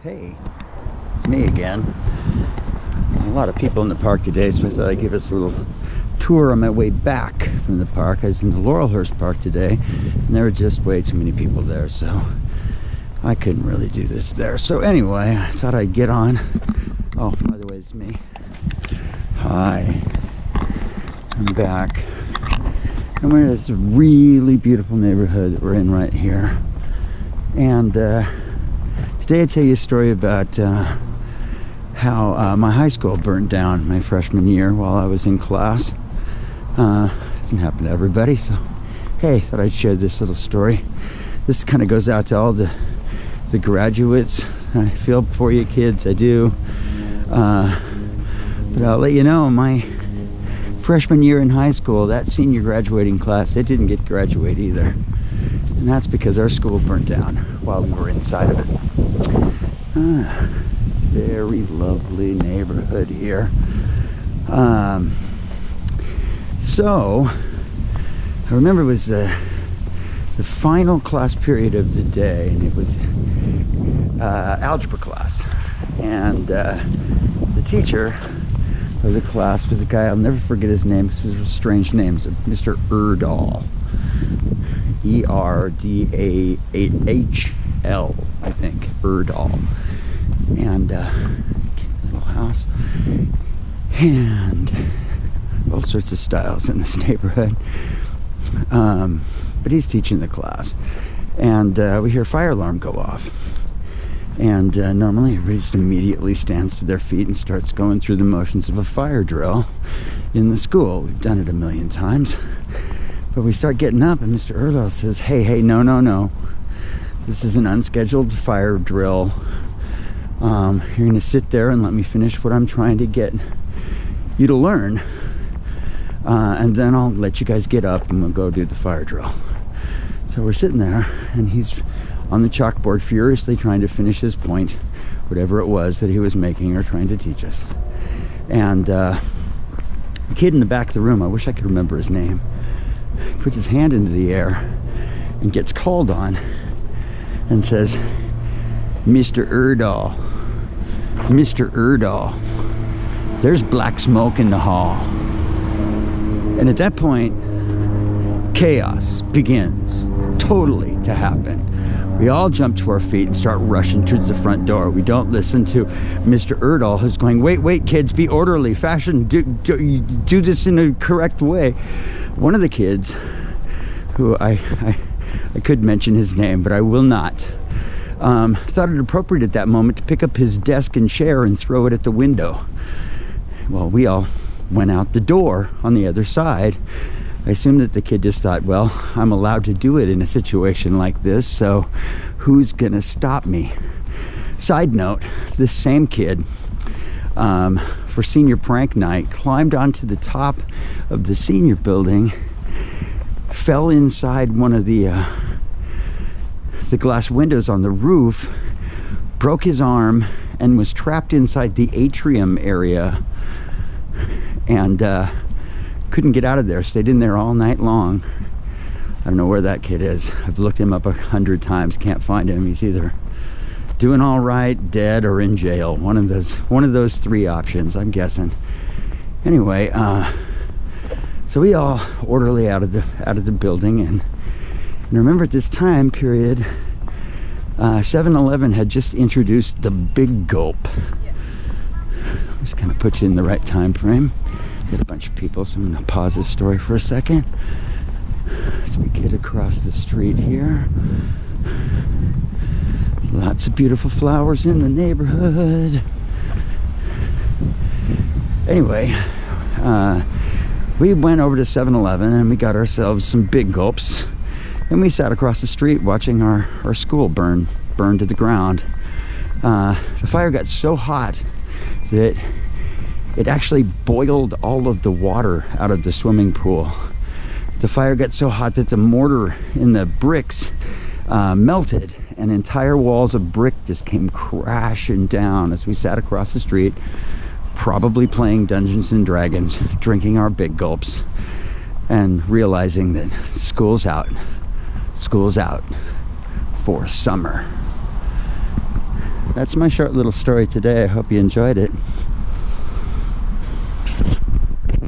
Hey, it's me again. A lot of people in the park today, so I thought I'd give us a little tour on my way back from the park. I was in the Laurelhurst Park today, and there were just way too many people there, so I couldn't really do this there. So anyway, I thought I'd get on. Oh, by the way, it's me. Hi. I'm back. And we're in this really beautiful neighborhood that we're in right here. And today I tell you a story about how my high school burned down my freshman year while I was in class. Doesn't happen to everybody, so hey, thought I'd share this little story. This kind of goes out to all the graduates. I feel for you kids, I do. But I'll let you know, my freshman year in high school, that senior graduating class, they didn't get to graduate either. And that's because our school burnt down while we were inside of it. Very lovely neighborhood here. So I remember it was the final class period of the day, and it was algebra class. And the teacher of the class was a guy, I'll never forget his name because it was a strange name, Mr. Erdahl. E-R-D-A-H-L, I think, Erdahl. And little house, and all sorts of styles in this neighborhood. But he's teaching the class, and we hear a fire alarm go off. And normally everybody just immediately stands to their feet and starts going through the motions of a fire drill in the school. We've done it a million times. But we start getting up, and Mr. Erdahl says, hey, no. This is an unscheduled fire drill. You're going to sit there and let me finish what I'm trying to get you to learn. And then I'll let you guys get up and we'll go do the fire drill. So we're sitting there, and he's on the chalkboard furiously trying to finish his point, whatever it was that he was making or trying to teach us. And the kid in the back of the room, I wish I could remember his name, puts his hand into the air and gets called on and says, Mr. Erdahl, there's black smoke in the hall. And at that point, chaos begins totally to happen. We all jump to our feet and start rushing towards the front door. We don't listen to Mr. Erdahl, who's going, wait, kids, be orderly, fashion, do this in a correct way. One of the kids, who I could mention his name, but I will not, thought it appropriate at that moment to pick up his desk and chair and throw it at the window. Well, we all went out the door on the other side. I assume that the kid just thought, well, I'm allowed to do it in a situation like this, so who's gonna stop me? Side note, this same kid, for senior prank night, climbed onto the top of the senior building, fell inside one of the glass windows on the roof, broke his arm, and was trapped inside the atrium area, and couldn't get out of there. Stayed in there all night long. I don't know where that kid is. I've looked him up 100 times, can't find him. He's either doing all right, dead, or in jail. One of those three options, I'm guessing. Anyway, so we all orderly out of the building, and remember at this time period, 7-Eleven had just introduced the Big Gulp. Just kind of put you in the right time frame. Got a bunch of people, so I'm going to pause this story for a second as we get across the street here. Lots of beautiful flowers in the neighborhood. Anyway, we went over to 7-Eleven and we got ourselves some Big Gulps, and we sat across the street watching our school burn to the ground. The fire got so hot that it actually boiled all of the water out of the swimming pool. The fire got so hot that the mortar in the bricks melted, and entire walls of brick just came crashing down as we sat across the street, probably playing Dungeons and Dragons, drinking our Big Gulps, and realizing that school's out for summer. that's my short little story today. I hope you enjoyed it.